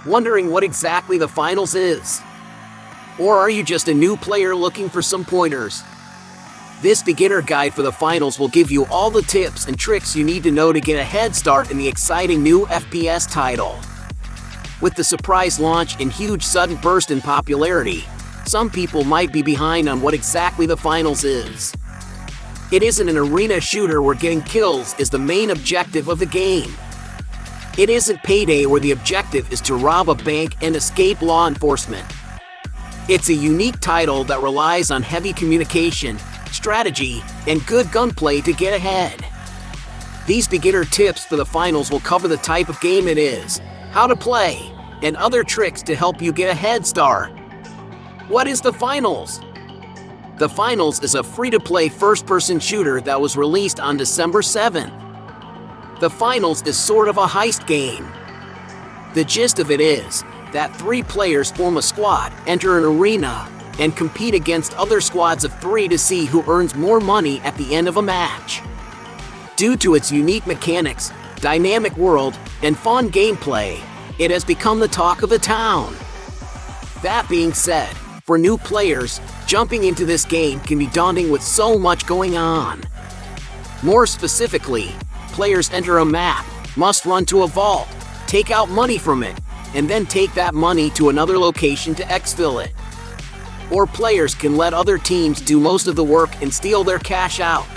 Wondering what exactly the finals is? Or are you just a new player looking for some pointers? This beginner guide for the finals will give you all the tips and tricks you need to know to get a head start in the exciting new FPS title. With the surprise launch and huge sudden burst in popularity, some people might be behind on what exactly the finals is. It isn't an arena shooter where getting kills is the main objective of the game. It isn't Payday where the objective is to rob a bank and escape law enforcement. It's a unique title that relies on heavy communication, strategy, and good gunplay to get ahead. These beginner tips for the finals will cover the type of game it is, how to play, and other tricks to help you get a head start. What is the finals? The finals is a free-to-play first-person shooter that was released on December 7th. The finals is sort of a heist game. The gist of it is that 3 players form a squad, enter an arena, and compete against other squads of 3 to see who earns more money at the end of a match. Due to its unique mechanics, dynamic world, and fun gameplay, it has become the talk of the town. That being said, for new players, jumping into this game can be daunting with so much going on. More specifically, players enter a map, must run to a vault, take out money from it, and then take that money to another location to exfil it. Or players can let other teams do most of the work and steal their cash out.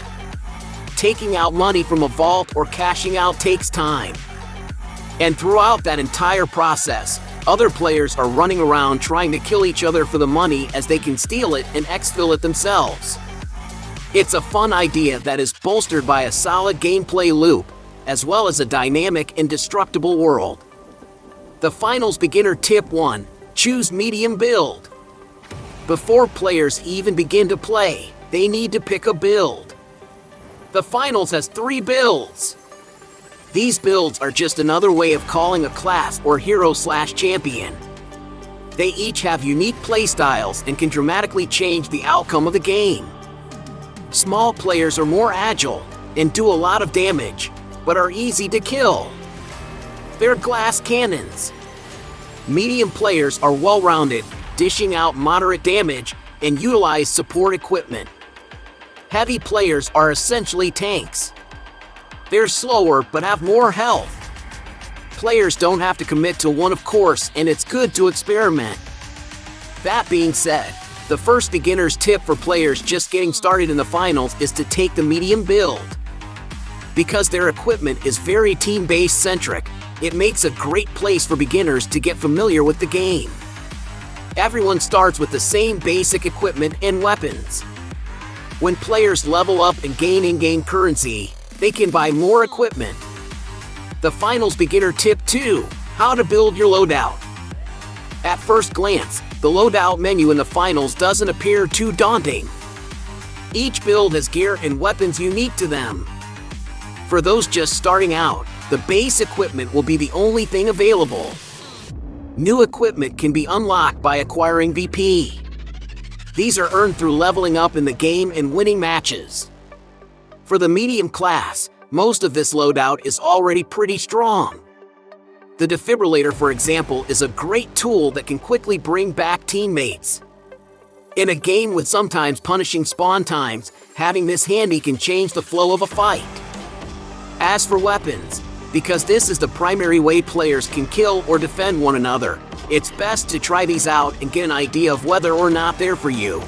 Taking out money from a vault or cashing out takes time. And throughout that entire process, other players are running around trying to kill each other for the money as they can steal it and exfil it themselves. It's a fun idea that is bolstered by a solid gameplay loop, as well as a dynamic, indestructible world. The finals beginner tip 1: choose medium build. Before players even begin to play, they need to pick a build. The finals has 3 builds. These builds are just another way of calling a class or hero/champion. They each have unique playstyles and can dramatically change the outcome of the game. Small players are more agile and do a lot of damage, but are easy to kill. They're glass cannons. Medium players are well-rounded, dishing out moderate damage, and utilize support equipment. Heavy players are essentially tanks. They're slower but have more health. Players don't have to commit to one, of course, and it's good to experiment. That being said, the first beginner's tip for players just getting started in the finals is to take the medium build. Because their equipment is very team-based centric, it makes a great place for beginners to get familiar with the game. Everyone starts with the same basic equipment and weapons. When players level up and gain in-game currency, they can buy more equipment. The finals beginner tip 2: how to build your loadout. At first glance, the loadout menu in the finals doesn't appear too daunting. Each build has gear and weapons unique to them. For those just starting out, the base equipment will be the only thing available. New equipment can be unlocked by acquiring VP. These are earned through leveling up in the game and winning matches. For the medium class, most of this loadout is already pretty strong. The defibrillator, for example, is a great tool that can quickly bring back teammates. In a game with sometimes punishing spawn times, having this handy can change the flow of a fight. As for weapons, because this is the primary way players can kill or defend one another, it's best to try these out and get an idea of whether or not they're for you.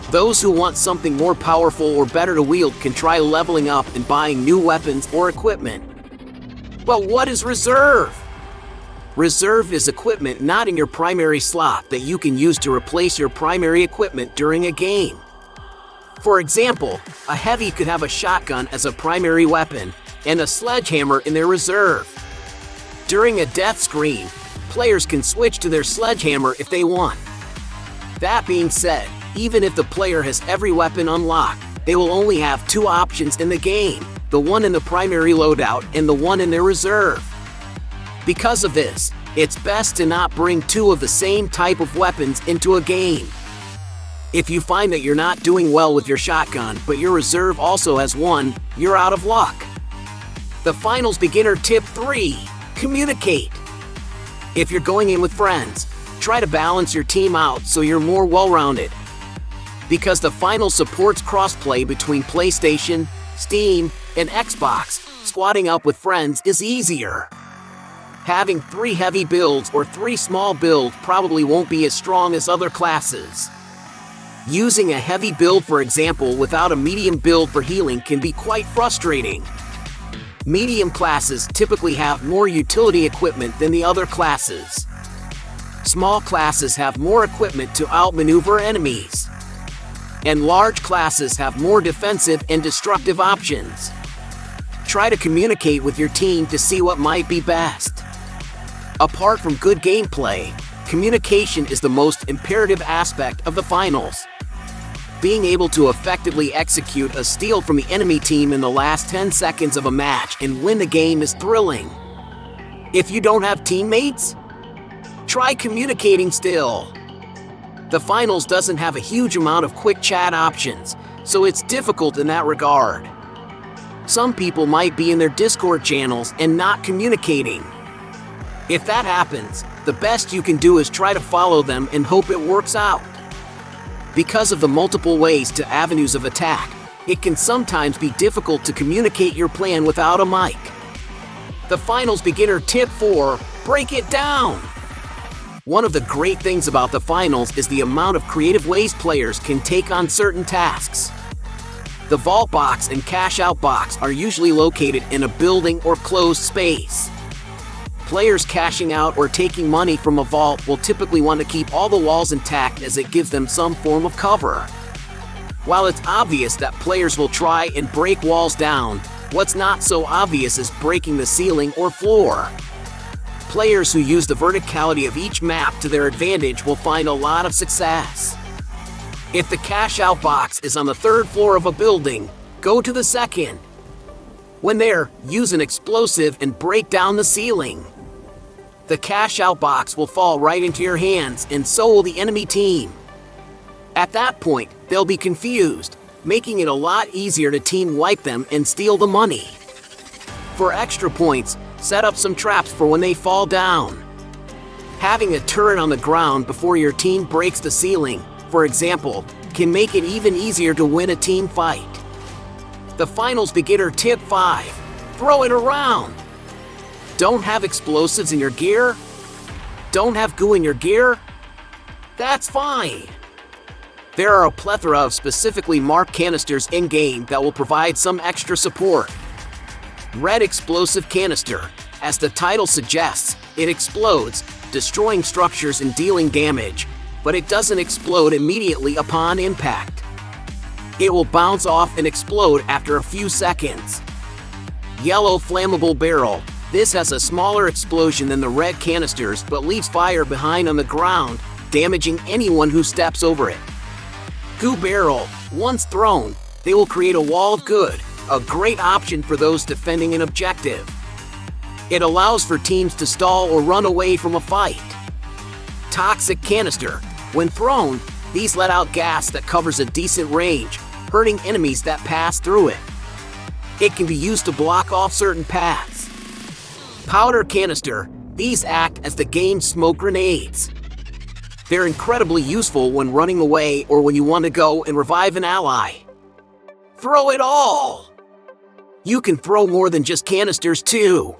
Those who want something more powerful or better to wield can try leveling up and buying new weapons or equipment. But what is reserve? Reserve is equipment not in your primary slot that you can use to replace your primary equipment during a game. For example, a heavy could have a shotgun as a primary weapon and a sledgehammer in their reserve. During a death screen, players can switch to their sledgehammer if they want. That being said, even if the player has every weapon unlocked, they will only have 2 options in the game, the one in the primary loadout and the one in their reserve. Because of this, it's best to not bring 2 of the same type of weapons into a game. If you find that you're not doing well with your shotgun, but your reserve also has one, you're out of luck. The finals beginner tip 3: communicate. If you're going in with friends, try to balance your team out so you're more well-rounded. Because the final supports crossplay between PlayStation, Steam, and Xbox, squatting up with friends is easier. Having 3 heavy builds or 3 small builds probably won't be as strong as other classes. Using a heavy build, for example, without a medium build for healing can be quite frustrating. Medium classes typically have more utility equipment than the other classes. Small classes have more equipment to outmaneuver enemies. And large classes have more defensive and destructive options. Try to communicate with your team to see what might be best. Apart from good gameplay, communication is the most imperative aspect of the finals. Being able to effectively execute a steal from the enemy team in the last 10 seconds of a match and win the game is thrilling. If you don't have teammates, try communicating still. The finals doesn't have a huge amount of quick chat options, so it's difficult in that regard. Some people might be in their Discord channels and not communicating. If that happens, the best you can do is try to follow them and hope it works out. Because of the multiple ways to avenues of attack, it can sometimes be difficult to communicate your plan without a mic. The finals beginner tip 4, break it down. One of the great things about the finals is the amount of creative ways players can take on certain tasks. The vault box and cash out box are usually located in a building or closed space. Players cashing out or taking money from a vault will typically want to keep all the walls intact as it gives them some form of cover. While it's obvious that players will try and break walls down, what's not so obvious is breaking the ceiling or floor. Players who use the verticality of each map to their advantage will find a lot of success. If the cash out box is on the 3rd floor of a building, go to the 2nd. When there, use an explosive and break down the ceiling. The cash out box will fall right into your hands, and so will the enemy team. At that point, they'll be confused, making it a lot easier to team wipe them and steal the money. For extra points, set up some traps for when they fall down. Having a turret on the ground before your team breaks the ceiling, for example, can make it even easier to win a team fight. The finals beginner tip 5, throw it around. Don't have explosives in your gear? Don't have goo in your gear? That's fine. There are a plethora of specifically marked canisters in-game that will provide some extra support. Red explosive canister. As the title suggests, it explodes, destroying structures and dealing damage, but it doesn't explode immediately upon impact. It will bounce off and explode after a few seconds. Yellow flammable barrel. This has a smaller explosion than the red canisters but leaves fire behind on the ground, damaging anyone who steps over it. Goo barrel. Once thrown, they will create a wall of good, a great option for those defending an objective. It allows for teams to stall or run away from a fight. Toxic canister. When thrown, these let out gas that covers a decent range, hurting enemies that pass through it. It can be used to block off certain paths. Powder canister. These act as the game's smoke grenades. They're incredibly useful when running away or when you want to go and revive an ally. Throw it all! You can throw more than just canisters too.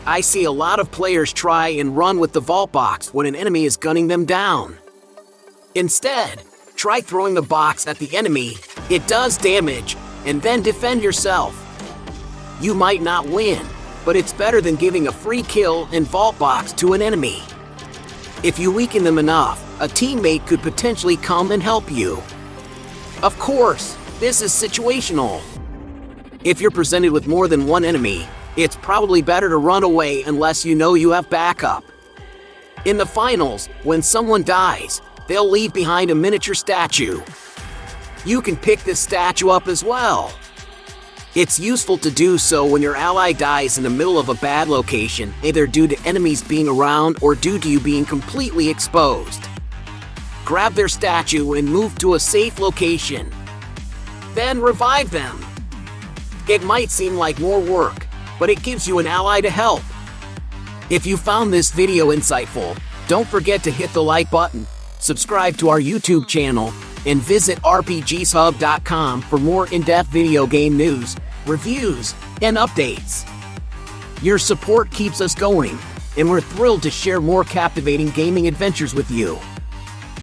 I see a lot of players try and run with the vault box when an enemy is gunning them down. Instead, try throwing the box at the enemy. It does damage, and then defend yourself. You might not win, but it's better than giving a free kill and vault box to an enemy. If you weaken them enough, a teammate could potentially come and help you. Of course, this is situational. If you're presented with more than one enemy, it's probably better to run away unless you know you have backup. In the finals, when someone dies, they'll leave behind a miniature statue. You can pick this statue up as well. It's useful to do so when your ally dies in the middle of a bad location, either due to enemies being around or due to you being completely exposed. Grab their statue and move to a safe location. Then revive them. It might seem like more work, but it gives you an ally to help. If you found this video insightful, don't forget to hit the like button, subscribe to our YouTube channel, and visit rpgshub.com for more in-depth video game news, reviews, and updates. Your support keeps us going, and we're thrilled to share more captivating gaming adventures with you.